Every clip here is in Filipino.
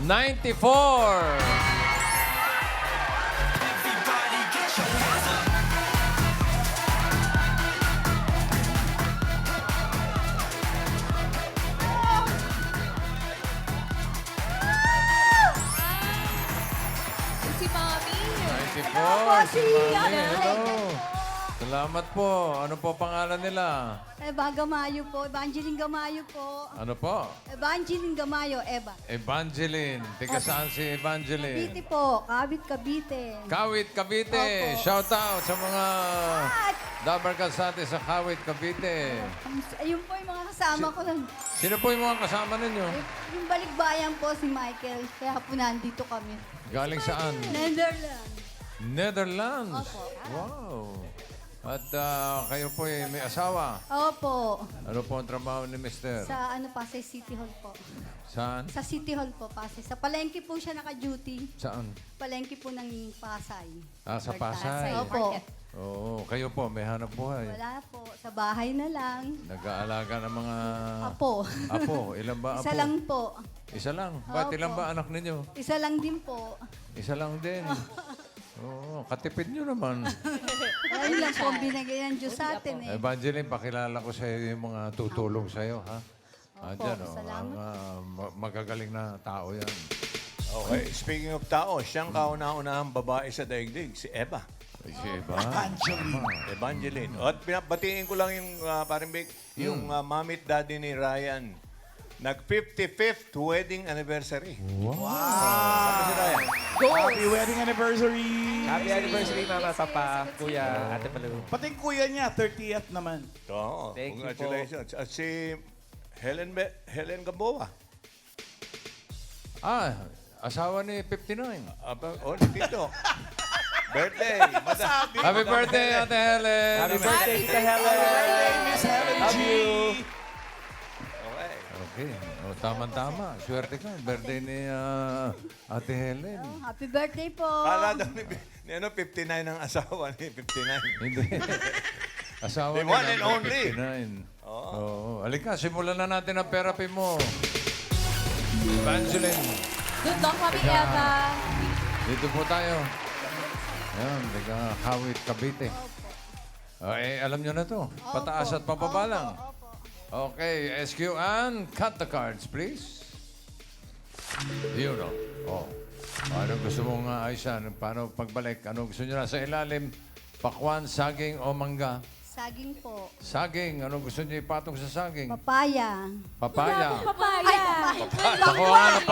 94. Si Mami. 94. Si Mami, Hello. hello. Salamat po. Ano po pangalan nila? Eva Gamayo po. Evangeline Gamayo po. Ano po? Evangeline Gamayo, Eva. Evangeline. Tiga saan si Evangeline? Cavite po. Kawit, Cavite. Kawit, Cavite. Opo. Shout out sa mga Dabar Kalsate sa Kawit, Cavite. Ayun po yung mga kasama ko lang. Sino po yung mga kasama ninyo? Yung balikbayan po si Michael. Kaya po nandito kami. Galing saan? Netherlands. Netherlands. Opo. Wow. At kayo po may asawa. Opo. Ano po ang trabaho ni Mister? Sa ano pa, sa City Hall po. Saan? Sa City Hall po, Pasay. Sa palengke po siya naka-duty. Saan? Palengke po ng Pasay. Sa Pasay. Opo. Oo. Kayo po, may hanap buhay. Wala po. Sa bahay na lang. Nag-aalaga ng mga... Apo. Apo. Ilan ba apo? Isa lang po. Isa lang? Ba't Opo. ilan ba anak ninyo? Isa lang din po. Isa lang din. Oo. Katipid nyo naman. Ayun lang po ang binigay ng Diyos sa atin eh. Evangeline, pakilala ko sa iyo yung mga tutulong sa iyo, ha? Andyan, salamat. magagaling na tao yan. Okay, speaking of tao, siyang kauna-unahang babae sa daigdig, si Eva. Ay, si Eva. Evangeline. At pinabatiin ko lang yung, parang yung mami at daddy ni Ryan. Nag-55th wedding anniversary. Wow. Tapos si Ryan. Happy wedding anniversary! Happy anniversary, Mama, Papa, Kuya, Ate Palu. Pati yung kuya niya, 30th naman. Oo, Thank you po. congratulations. At si Helen Gamboa. Asawa ni 59. Dito. Birthday. Happy birthday, Ate Helen. Happy birthday, Tita Helen. Miss Helen G! Love you. Okay. Okay. Tama-tama. Swerte ka. Birthday ni Ate Helen. Happy birthday po. Kala daw ni 59 ang asawa ni 59. Hindi. Asawa The ni one and number only. 59. Oo. Halika, simulan na natin ang therapy mo. Evangeline. Good luck, Mami Teka. Eva. Dito po tayo. Ayan, taga Kawit, Cavite. Alam nyo na to. Pataas at pababa lang. Okay, SQ and cut the cards, please. Yun, no? Oh. Ano gusto mong ayusan? Paano pagbalik? Ano gusto nyo na sa ilalim? Pakwan, saging o mangga? Saging po. Saging. Ano gusto nyo ipatong sa saging? Papaya. Papaya. Papaya. Pakuha ng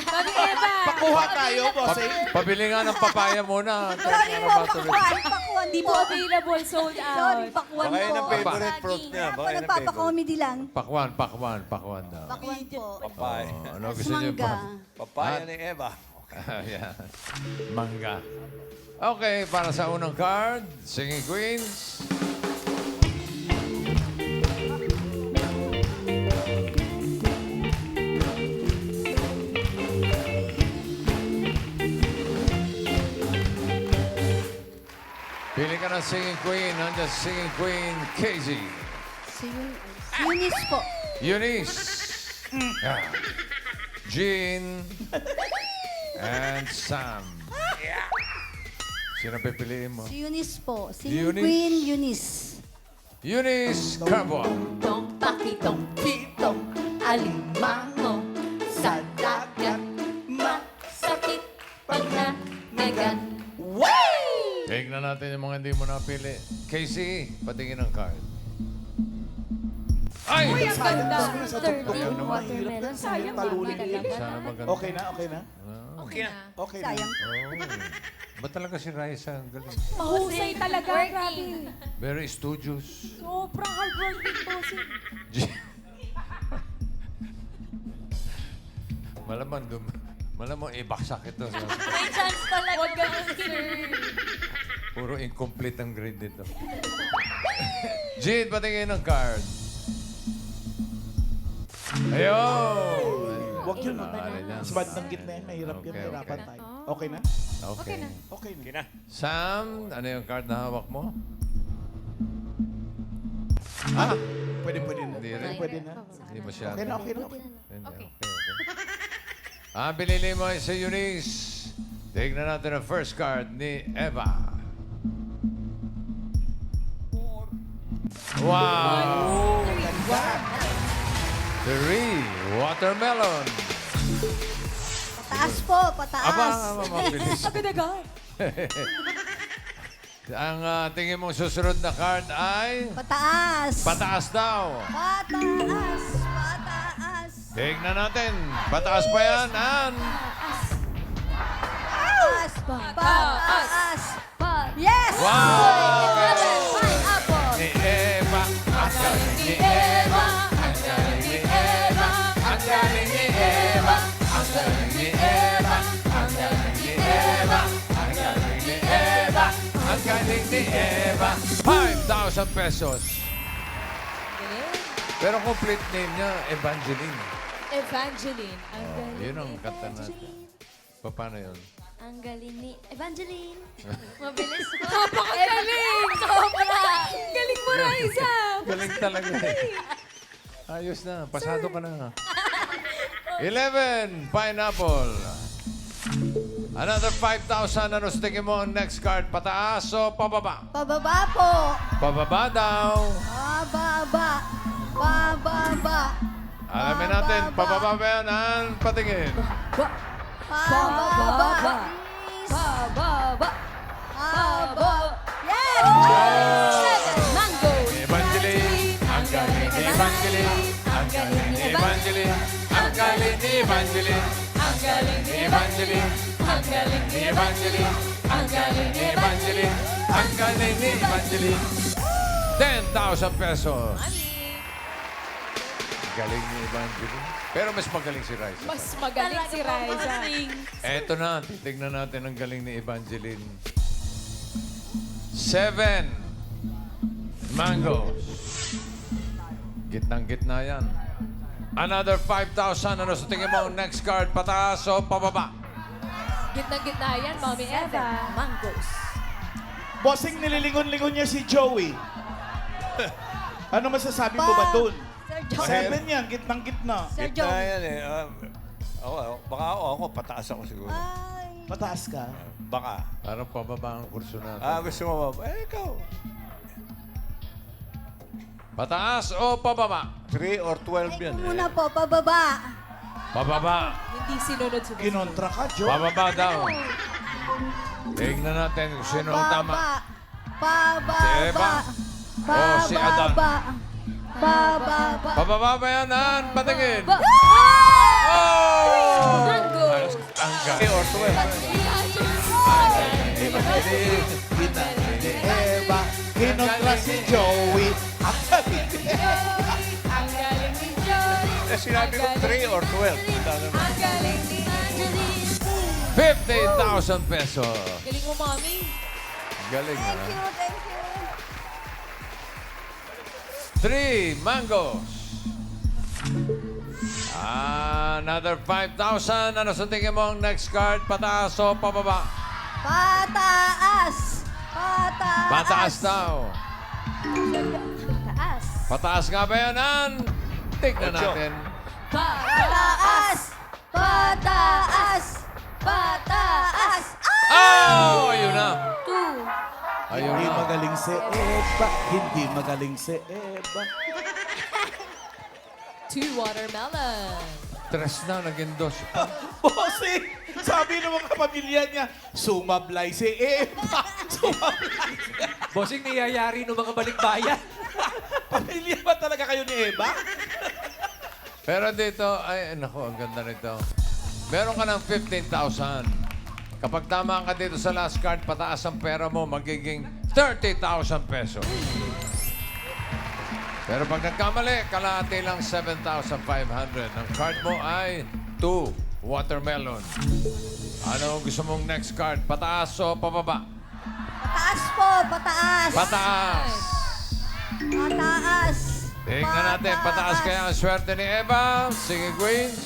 Mami Eva. Pakuha tayo, boss. Pabili nga ng papaya muna. Sorry po, pakuan. Pakuan Hindi po available, sold out. Sorry, pakuan Baka yun ang po. favorite fruit niya. Ako Baka yun ang favorite. nagpapacomedy lang. Pakwan daw. Pakuan po. Papaya. Ano Tapos gusto nyo mangga. Papaya ni Eva. Ayan. Mangga. Okay, para sa unang card, Singing Queens. Pili ka ng Singing Queen. Nandiyan si Singing Queen, Casey. Si Eunice po. Eunice. Yeah. Jean. And Sam. Sino pipiliin mo? Si Eunice po. Si Eunice? Queen Eunice. Eunice Carboa. Tong pakitong pitong alimango sa dagat masakit pag nanagan. Tignan natin yung mga hindi mo napili. Casey, patingin ang card. Ay! Uy, ang ganda. 13 watermelon. Sayang, Talunin. Mami. Sana maganda. Okay na, okay na? Okay na. Okay na. Sayang. Oh. Ba't talaga si Raisa? Ang galing. Mahusay talaga, grabe. Very studious. Sobrang hardworking po si... Malamang ibaksak ito. May chance talaga. Huwag ganun, sir. Puro incomplete ang grade dito. Jean, patingin ang card. Ayun! Huwag yun. Maaari niya. Sa bandang gitna yan, mahirap yun. Okay, Mahirapan okay. tayo. Okay na? Okay. na. Okay na. Okay na. Sam, ano yung card na hawak mo? Pwede na. Hindi rin. Pwede na. Hindi masyado. Okay na, okay na. Hindi, Okay. okay. Ang pinili mo ay si Eunice. Tignan natin ang first card ni Eva. Wow! 3, watermelon. Pataas po, pataas. Aba, mabilis. Agad-agad. Ang tingin mong susunod na card ay Pataas. pataas daw. Pataas. Pataas. Tignan natin. Pataas pa yan. Pataas. Pataas. Yes! Wow! Pineapple. Ni Eva. Ang galing ni Eva. Ang galing ni Eva. Ang galing ni Eva. Ang galing ni Eva. Ang galing ni Eva. Ang galing ni Eva. Ang galing ni Eva. 5,000 pesos. Pero complete name niya, Evangeline. Evangeline. Ang Oh, galing. yun ang kanta natin. Paano yun? Ang galing ni Evangeline. Mabilis. Napakagaling! Sobra. Galing mo, Raisa! Galing talaga eh. Ayos na. Pasado ka na. 11, pineapple. Another 5,000. Ano sa tingin mo ang next card? Pataas o pababa? Pababa po. Pababa daw. Pababa. Pababa. Alamin natin. Pababa ba yan? Ang patingin. Pababa. Pababa. Pababa. Yes! Mango. Evangeline. Ang galing ni Evangeline. Ang galing ni Evangeline. Ang galing ni Evangeline. Ang galing ni Evangeline. Ang galing ni Evangeline. Ang galing ni Evangeline. Ang galing ni Evangeline. 10,000 pesos. Galing ni Evangeline. Pero mas magaling si Raisa. Mas magaling si Raisa. Eto na, titignan natin ang galing ni Evangeline. 7 mangoes. Gitnang-gitna yan. Another 5,000. Ano sa tingin mo ang next card? Pataas o pababa? Gitna-gitna yan, Mami Eva. Mangoes. Bossing, nililingon-lingon niya si Joey. Ano masasabi mo ba dun? Sir Joe. 7 yan, gitnang-gitna. Sir Gitna Joe. yan eh. Baka ako, pataas ako siguro. Ay. Mataas ka. Baka. Parang pababa ang kurso natin. Gusto mo ba? Ikaw. Pataas o pababa? 3 or 12 yan. Ito muna po, pababa. Pababa. Hindi sinunod-sunod. Kinontra ka, Joe. Pababa daw. Tignan natin kung sino ang tama. Pababa. Si Eva? O si Adan? Pababa. Pababa ba yan, An? Patingin. Ba- Oh! Mango. Ang 3 galing. or 12. Eva, kinontra si Joey. Ang galing. Ang galing ni Joey. Sinabi ko 3 or 12. Ang galing ni Angeline. 50,000 pesos. Galing mo, Mami. Galing, ha? Thank you, thank you. 3 mangoes. Another 5,000. Ano sa tingin mo ang next card? Pataas o pababa? Pataas. Pataas. Pataas daw. Pataas. Pataas nga ba yan, An? Tignan Ocho. natin. Pataas. Pataas. Pataas. Oh! Ayun na. Ayun Hindi na. magaling si Eva. Hindi magaling si Eva. 2 watermelon. Tres na, naging dos. Bossing, sabi ng mga pamilya niya, sumablay si Eva. Sumablay. Bossing, niyayari ng mga balikbayan. Pamilya ba talaga kayo ni Eva? Pero dito, ay, naku, ang ganda nito. Meron ka ng 15,000. Kapag tama ka dito sa last card, pataas ang pera mo, magiging 30,000 pesos. Pero pag nagkamali, kalahati lang 7,500. Ang card mo ay 2 watermelon. Ano ang gusto mong next card? Pataas o pababa? Pataas po, pataas. Pataas! Pataas. Tingnan natin, pataas kaya ang swerte ni Eva. Sige, Queens.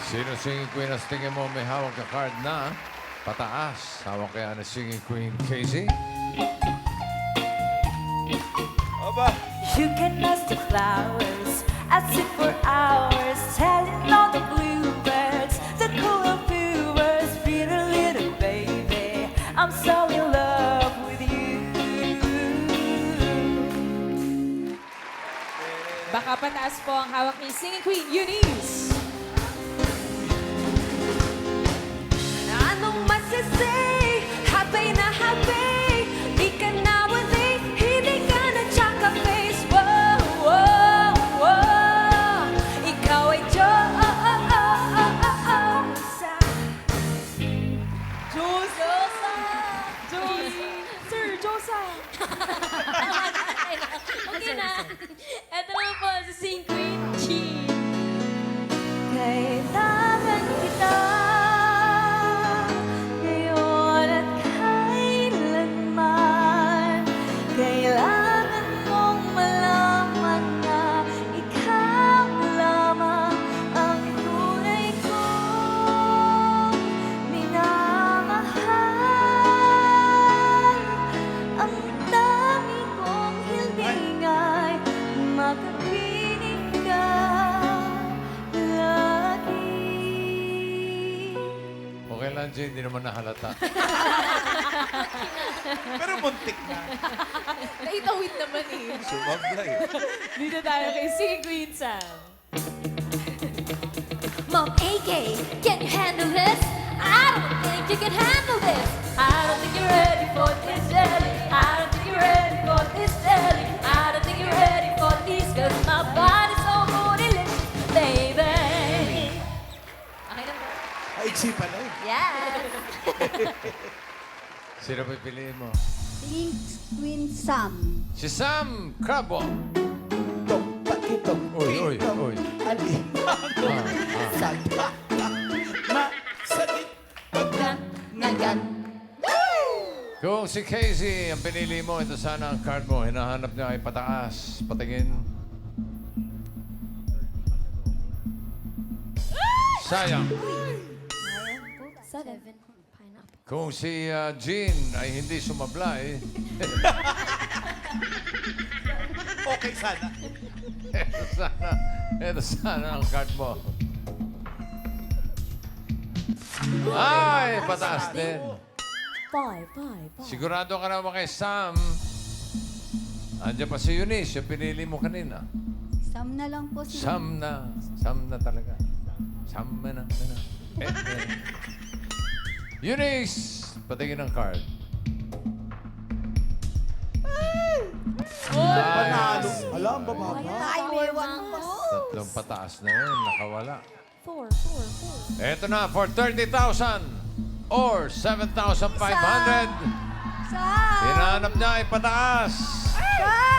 Sino singing queen ang tingin mo may hawak na card na Pataas. Hawak kaya na Singing Queen Casey. Aba, You can ask the flowers, I sit for hours, telling all the bluebirds, the cool bluebirds, pretty little baby, I'm so in love with you. Baka pataas po ang hawak ni Singing Queen Eunice. Anong masasay? Happy na happy, di ka na wali, hindi ka na tsaka face. Whoa, whoa, whoa, ikaw ay Diyosa. Josa! Josie! Sir, Josa! Okay na. Ito naman po si Sing Queen Chi. Kailangan kita ngayon at kailanman. Kailangan mong malaman na ikaw lamang ang tunay kong minamahal. Ang dami kong hiling ay makapiling ka lagi. Okay lang, Jane. Hindi naman nahalata. Pero muntik na. Naitawid naman eh. sumablay. Dito tayo kay Singing Queen Sam. Mom AK, can you handle this? I don't think you can handle this. I don't think you're ready for this, Jelly. I don't think you're ready for this, Jelly. I don't think you're ready for this, cause my body's so bootylicious, baby. Okay na ba? Maiksi pala eh. Yes. Sino pipiliin mo? Singing Queen Sam. Si Sam Crabwell. Tok, pakitok, Uy, uy, kitok, uy. alimango, sada, masakit, Nagan. Kung si Casey ang pinili mo, ito sana ang card mo. Hinahanap niya ay pataas. Patingin. Sayang. 7. Pineapple. Kung si Jean ay hindi sumablay, okay sana. ito sana ang card mo. Ay, pataas din. 5. Sigurado ka naman kay Sam. Andiyan pa si Eunice, yung pinili mo kanina. Sam na lang po si Sam na talaga. Sam na. Eunice, patingin ang card. Panalo. Alam ba, Baba? Ay, may one po. Tatlong pataas na yun, nakawala. 4. Eto na, for 30,000 or 7,500. Sam! Hinahanap niya ay pataas.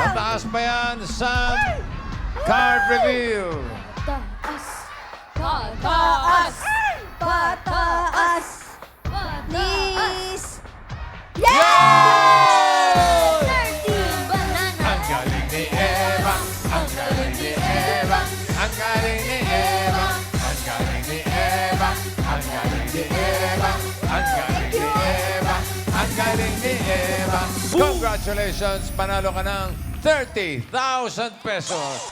Pataas pa yan, Sam. Card reveal. Pataas! Pataas! Please! Yay! 13 banana. Ang galing ni Eva. Ang galing ni Eva. Ang galing ni Eva. Ang galing ni Eva. Ang galing ni Eva. Ang galing ni Eva. Ang galing ni Eva. Congratulations! Panalo ka ng 30,000 pesos.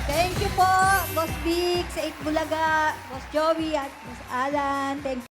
Thank you po, Boss Vic, sa Bulaga, Boss Joey at Boss Alan. Thank